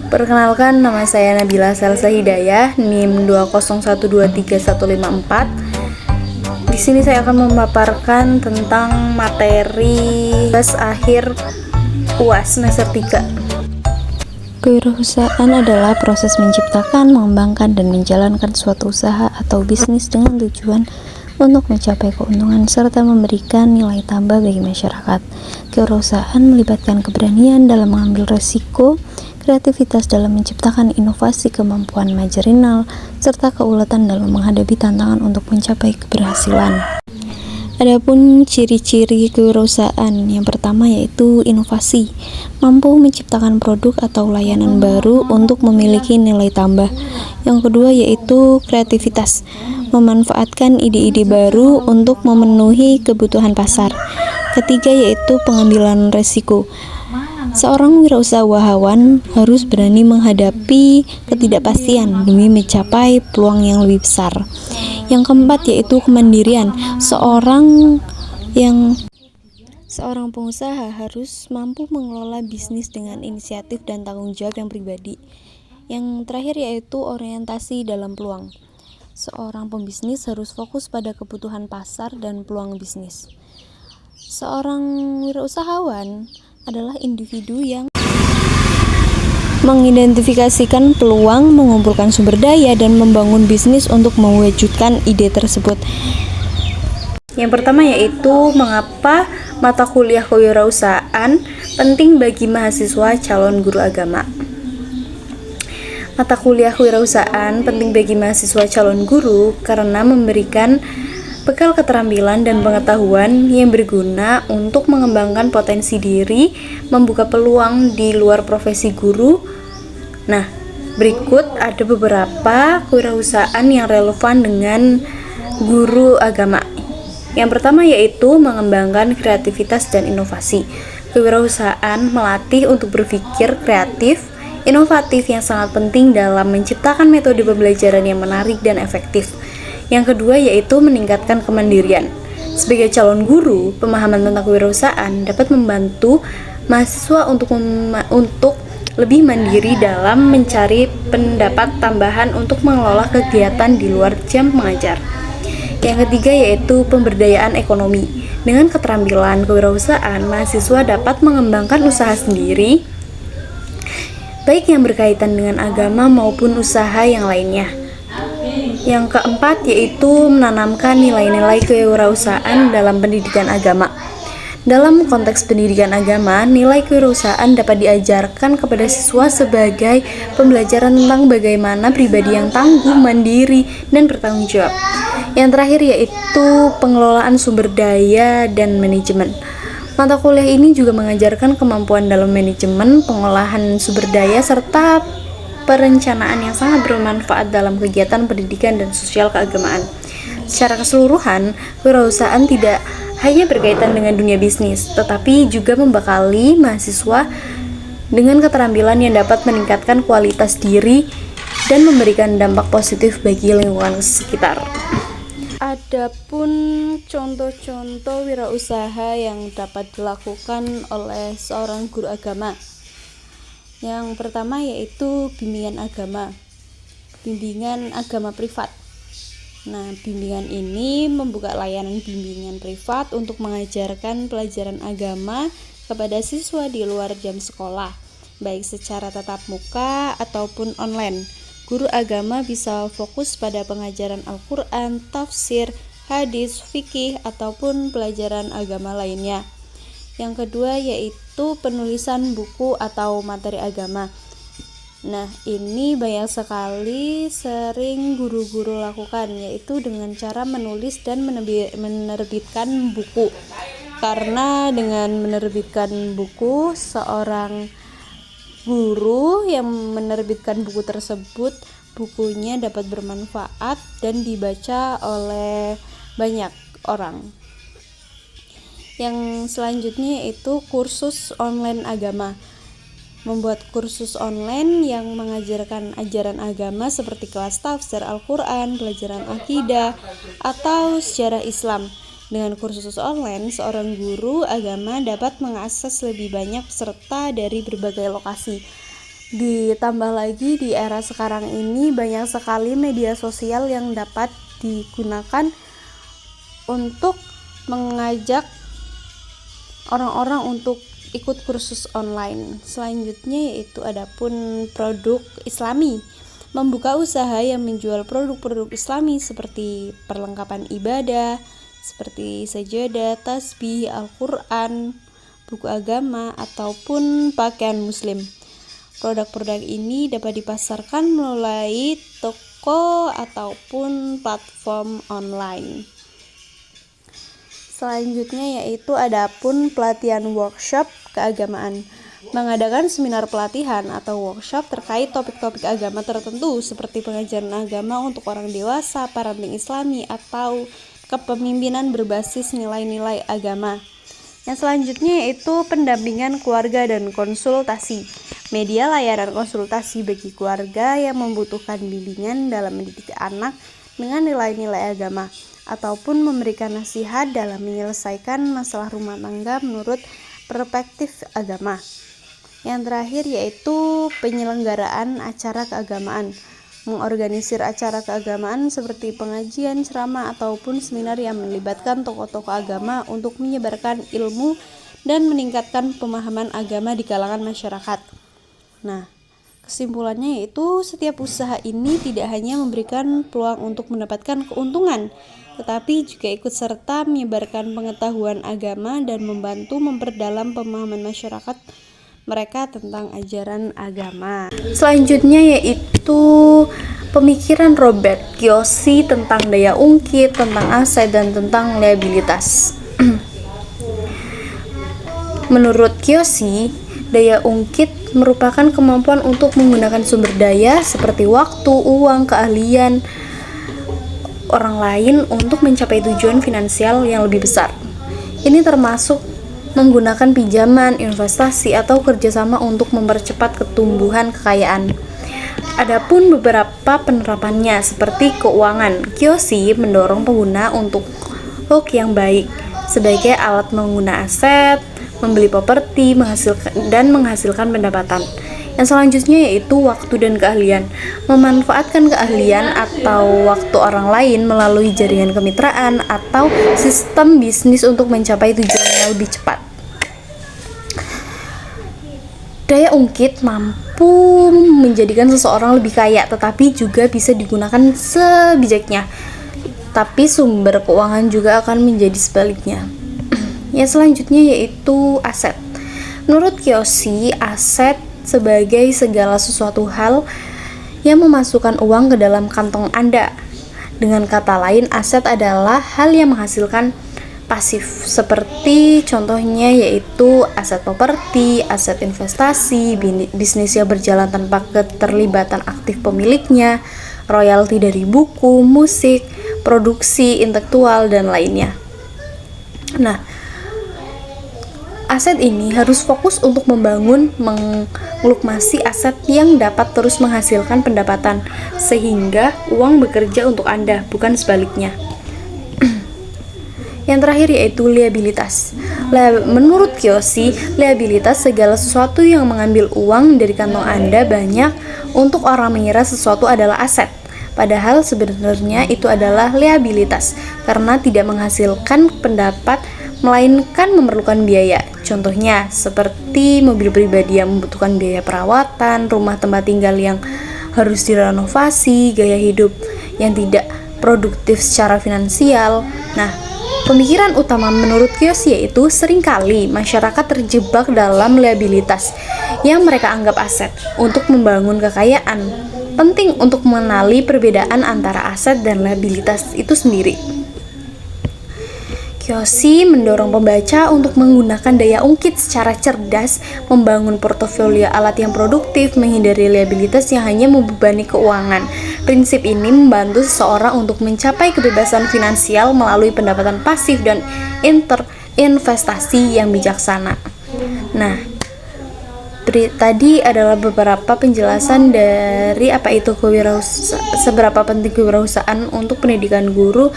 Perkenalkan, nama saya Nabila Salsa Hidayah, NIM 201235154. Di sini saya akan memaparkan tentang materi tugas akhir UAS semester 3. Kewirausahaan adalah proses menciptakan, mengembangkan, dan menjalankan suatu usaha atau bisnis dengan tujuan untuk mencapai keuntungan serta memberikan nilai tambah bagi masyarakat. Kewirausahaan melibatkan keberanian dalam mengambil resiko, kreativitas dalam menciptakan inovasi, kemampuan manajerial, serta keuletan dalam menghadapi tantangan untuk mencapai keberhasilan. Adapun ciri-ciri kewirausahaan, yang pertama yaitu inovasi, mampu menciptakan produk atau layanan baru untuk memiliki nilai tambah. Yang kedua yaitu kreativitas, memanfaatkan ide-ide baru untuk memenuhi kebutuhan pasar. Ketiga yaitu pengambilan resiko. Seorang wirausahawan harus berani menghadapi ketidakpastian demi mencapai peluang yang lebih besar. Yang keempat yaitu kemandirian. Seorang pengusaha harus mampu mengelola bisnis dengan inisiatif dan tanggung jawab yang pribadi. Yang terakhir yaitu orientasi dalam peluang. Seorang pembisnis harus fokus pada kebutuhan pasar dan peluang bisnis. Seorang wirausahawan adalah individu yang mengidentifikasikan peluang, mengumpulkan sumber daya, dan membangun bisnis untuk mewujudkan ide tersebut. Yang pertama yaitu mengapa mata kuliah kewirausahaan penting bagi mahasiswa calon guru agama. Mata kuliah kewirausahaan penting bagi mahasiswa calon guru karena memberikan bekal keterampilan dan pengetahuan yang berguna untuk mengembangkan potensi diri, membuka peluang di luar profesi guru. Nah, berikut ada beberapa kewirausahaan yang relevan dengan guru agama. Yang pertama yaitu mengembangkan kreativitas dan inovasi. Kewirausahaan melatih untuk berpikir kreatif, inovatif yang sangat penting dalam menciptakan metode pembelajaran yang menarik dan efektif. Yang kedua yaitu meningkatkan kemandirian. Sebagai calon guru, pemahaman tentang kewirausahaan dapat membantu mahasiswa untuk lebih mandiri dalam mencari pendapat tambahan untuk mengelola kegiatan di luar jam mengajar. Yang ketiga yaitu pemberdayaan ekonomi. Dengan keterampilan kewirausahaan, mahasiswa dapat mengembangkan usaha sendiri, baik yang berkaitan dengan agama maupun usaha yang lainnya. Yang keempat yaitu menanamkan nilai-nilai kewirausahaan dalam pendidikan agama. Dalam konteks pendidikan agama, nilai kewirausahaan dapat diajarkan kepada siswa sebagai pembelajaran tentang bagaimana pribadi yang tangguh, mandiri, dan bertanggung jawab. Yang terakhir yaitu pengelolaan sumber daya dan manajemen. Mata kuliah ini juga mengajarkan kemampuan dalam manajemen, pengolahan sumber daya, serta perencanaan yang sangat bermanfaat dalam kegiatan pendidikan dan sosial keagamaan. Secara keseluruhan, kewirausahaan tidak hanya berkaitan dengan dunia bisnis, tetapi juga membekali mahasiswa dengan keterampilan yang dapat meningkatkan kualitas diri dan memberikan dampak positif bagi lingkungan sekitar. Adapun contoh-contoh wirausaha yang dapat dilakukan oleh seorang guru agama. Yang pertama yaitu bimbingan agama privat. Nah, bimbingan ini membuka layanan bimbingan privat untuk mengajarkan pelajaran agama kepada siswa di luar jam sekolah, baik secara tatap muka ataupun online. Guru agama bisa fokus pada pengajaran Al-Quran, tafsir, hadis, fikih, ataupun pelajaran agama lainnya. Yang kedua yaitu penulisan buku atau materi agama. Nah, ini banyak sekali sering guru-guru lakukan, yaitu dengan cara menulis dan menerbitkan buku. Karena dengan menerbitkan buku, seorang guru yang menerbitkan buku tersebut, bukunya dapat bermanfaat dan dibaca oleh banyak orang. Yang selanjutnya yaitu kursus online agama. Membuat kursus online yang mengajarkan ajaran agama seperti kelas tafsir Al-Quran, pelajaran akidah, atau sejarah Islam. Dengan kursus online, seorang guru agama dapat mengakses lebih banyak peserta dari berbagai lokasi. Ditambah lagi di era sekarang ini banyak sekali media sosial yang dapat digunakan untuk mengajak orang-orang untuk ikut kursus online. Selanjutnya yaitu adapun produk Islami. Membuka usaha yang menjual produk-produk Islami seperti perlengkapan ibadah, seperti sajadah, tasbih, Al-Quran, buku agama, ataupun pakaian muslim. Produk-produk ini dapat dipasarkan melalui toko ataupun platform online. Selanjutnya yaitu adapun pelatihan workshop keagamaan. Mengadakan seminar pelatihan atau workshop terkait topik-topik agama tertentu seperti pengajaran agama untuk orang dewasa, parenting Islami, atau kepemimpinan berbasis nilai-nilai agama. Yang selanjutnya yaitu pendampingan keluarga dan konsultasi. Media layanan konsultasi bagi keluarga yang membutuhkan bimbingan dalam mendidik anak dengan nilai-nilai agama, ataupun memberikan nasihat dalam menyelesaikan masalah rumah tangga menurut perspektif agama. Yang terakhir yaitu penyelenggaraan acara keagamaan. Mengorganisir acara keagamaan seperti pengajian, ceramah, ataupun seminar yang melibatkan tokoh-tokoh agama untuk menyebarkan ilmu dan meningkatkan pemahaman agama di kalangan masyarakat. Nah, kesimpulannya yaitu setiap usaha ini tidak hanya memberikan peluang untuk mendapatkan keuntungan, tetapi juga ikut serta menyebarkan pengetahuan agama dan membantu memperdalam pemahaman masyarakat mereka tentang ajaran agama. Selanjutnya yaitu pemikiran Robert Kiyosaki tentang daya ungkit, tentang aset, dan tentang liabilitas. Menurut Kiyosaki, daya ungkit merupakan kemampuan untuk menggunakan sumber daya seperti waktu, uang, keahlian orang lain untuk mencapai tujuan finansial yang lebih besar. Ini termasuk menggunakan pinjaman, investasi, atau kerjasama untuk mempercepat ketumbuhan kekayaan. Adapun beberapa penerapannya seperti keuangan, Kiyosaki mendorong pengguna untuk hook yang baik sebagai alat mengguna aset, membeli properti, menghasilkan pendapatan. Yang selanjutnya yaitu waktu dan keahlian. Memanfaatkan keahlian atau waktu orang lain melalui jaringan kemitraan atau sistem bisnis untuk mencapai tujuan yang lebih cepat. Daya ungkit mampu menjadikan seseorang lebih kaya, tetapi juga bisa digunakan sebijaknya. Tapi sumber keuangan juga akan menjadi sebaliknya. Yang selanjutnya yaitu aset. Menurut Kiyosaki, aset sebagai segala sesuatu hal yang memasukkan uang ke dalam kantong Anda. Dengan kata lain, aset adalah hal yang menghasilkan pasif, seperti contohnya yaitu aset properti, aset investasi, bisnis yang berjalan tanpa keterlibatan aktif pemiliknya, royalti dari buku, musik, produksi intelektual, dan lainnya. Nah, aset ini harus fokus untuk membangun, menglukmasi aset yang dapat terus menghasilkan pendapatan, sehingga uang bekerja untuk Anda, bukan sebaliknya. Yang terakhir yaitu liabilitas. Menurut Kiyosaki, liabilitas segala sesuatu yang mengambil uang dari kantong Anda banyak untuk orang mengira sesuatu adalah aset. Padahal sebenarnya itu adalah liabilitas karena tidak menghasilkan pendapat melainkan memerlukan biaya. Contohnya seperti mobil pribadi yang membutuhkan biaya perawatan, rumah tempat tinggal yang harus direnovasi, gaya hidup yang tidak produktif secara finansial. Nah, pemikiran utama menurut Kiyosaki yaitu seringkali masyarakat terjebak dalam liabilitas yang mereka anggap aset untuk membangun kekayaan. Penting untuk mengenali perbedaan antara aset dan liabilitas itu sendiri. Kiyosaki mendorong pembaca untuk menggunakan daya ungkit secara cerdas, membangun portofolio alat yang produktif, menghindari liabilitas yang hanya membebani keuangan. Prinsip ini membantu seseorang untuk mencapai kebebasan finansial melalui pendapatan pasif dan investasi yang bijaksana. Nah, tadi adalah beberapa penjelasan dari apa itu seberapa penting kewirausahaan untuk pendidikan guru.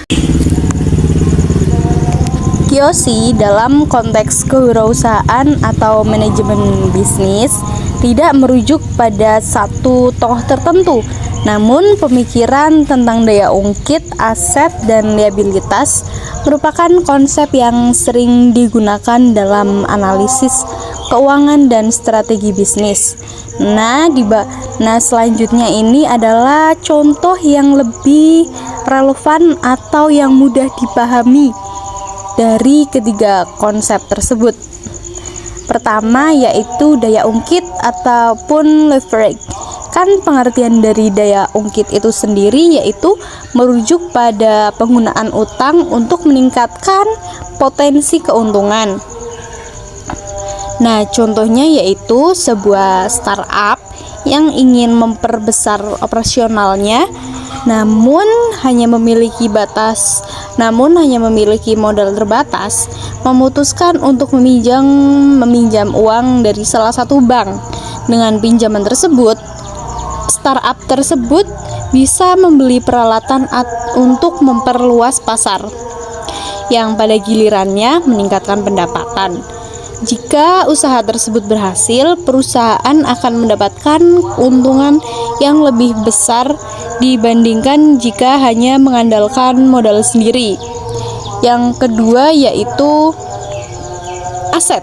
Kiyosaki dalam konteks kewirausahaan atau manajemen bisnis tidak merujuk pada satu tokoh tertentu, namun pemikiran tentang daya ungkit, aset, dan liabilitas merupakan konsep yang sering digunakan dalam analisis keuangan dan strategi bisnis. Nah, selanjutnya ini adalah contoh yang lebih relevan atau yang mudah dipahami dari ketiga konsep tersebut. Pertama yaitu daya ungkit ataupun leverage. Kan pengertian dari daya ungkit itu sendiri yaitu merujuk pada penggunaan utang untuk meningkatkan potensi keuntungan. Nah, contohnya yaitu sebuah startup yang ingin memperbesar operasionalnya namun hanya memiliki modal terbatas, memutuskan untuk meminjam uang dari salah satu bank. Dengan pinjaman tersebut, startup tersebut bisa membeli peralatan untuk memperluas pasar, yang pada gilirannya meningkatkan pendapatan. Jika usaha tersebut berhasil, perusahaan akan mendapatkan keuntungan yang lebih besar dibandingkan jika hanya mengandalkan modal sendiri. Yang kedua yaitu aset.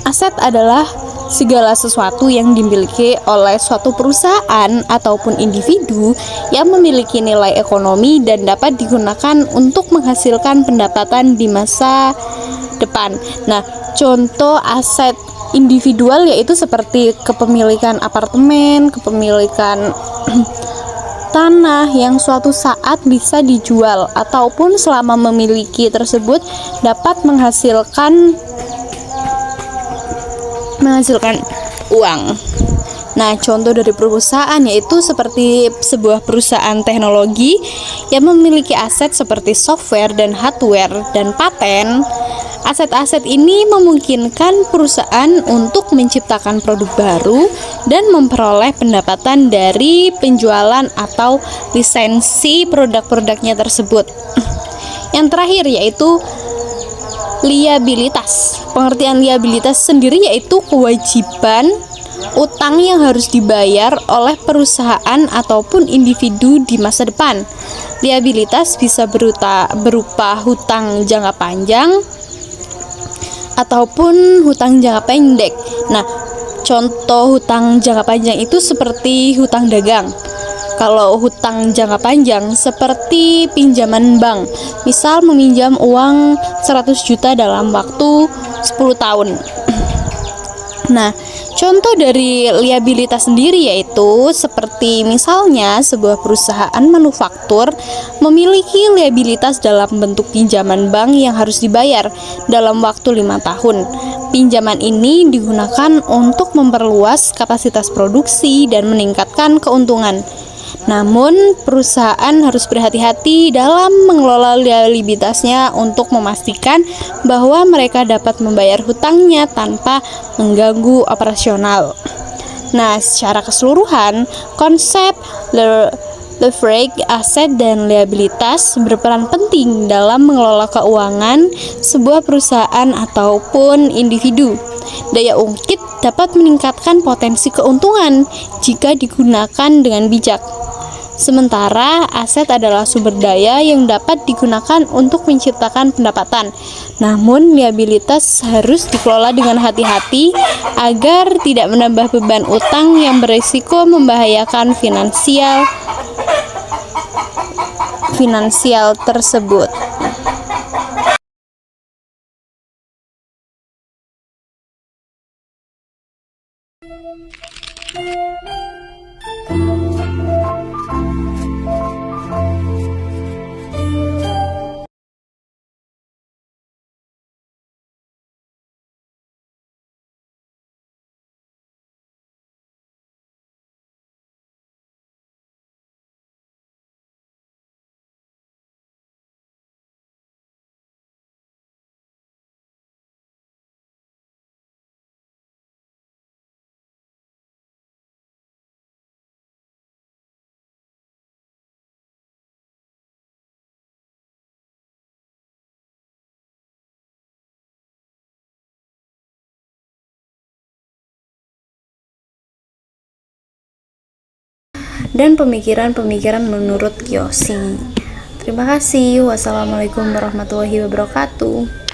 Aset adalah segala sesuatu yang dimiliki oleh suatu perusahaan ataupun individu yang memiliki nilai ekonomi dan dapat digunakan untuk menghasilkan pendapatan di masa depan. Nah, contoh aset individual yaitu seperti kepemilikan apartemen, kepemilikan tanah yang suatu saat bisa dijual ataupun selama memiliki tersebut dapat menghasilkan uang. Nah, contoh dari perusahaan yaitu seperti sebuah perusahaan teknologi yang memiliki aset seperti software dan hardware dan paten. Aset-aset ini memungkinkan perusahaan untuk menciptakan produk baru dan memperoleh pendapatan dari penjualan atau lisensi produk-produknya tersebut. Yang terakhir yaitu liabilitas. Pengertian liabilitas sendiri yaitu kewajiban utang yang harus dibayar oleh perusahaan ataupun individu di masa depan. Liabilitas bisa berupa hutang jangka panjang ataupun hutang jangka pendek. Nah, contoh hutang jangka panjang itu seperti hutang dagang. Kalau hutang jangka panjang seperti pinjaman bank, misal meminjam uang 100 juta dalam waktu 10 tahun. Nah, contoh dari liabilitas sendiri yaitu seperti misalnya sebuah perusahaan manufaktur memiliki liabilitas dalam bentuk pinjaman bank yang harus dibayar dalam waktu 5 tahun. Pinjaman ini digunakan untuk memperluas kapasitas produksi dan meningkatkan keuntungan. Namun, perusahaan harus berhati-hati dalam mengelola liabilitasnya untuk memastikan bahwa mereka dapat membayar hutangnya tanpa mengganggu operasional. Nah, secara keseluruhan, konsep leverage, aset, dan liabilitas berperan penting dalam mengelola keuangan sebuah perusahaan ataupun individu. Daya ungkit dapat meningkatkan potensi keuntungan jika digunakan dengan bijak. Sementara aset adalah sumber daya yang dapat digunakan untuk menciptakan pendapatan. Namun, liabilitas harus dikelola dengan hati-hati agar tidak menambah beban utang yang berisiko membahayakan finansial tersebut. dan pemikiran-pemikiran menurut Kiyoshi. Terima kasih. Wassalamualaikum warahmatullahi wabarakatuh.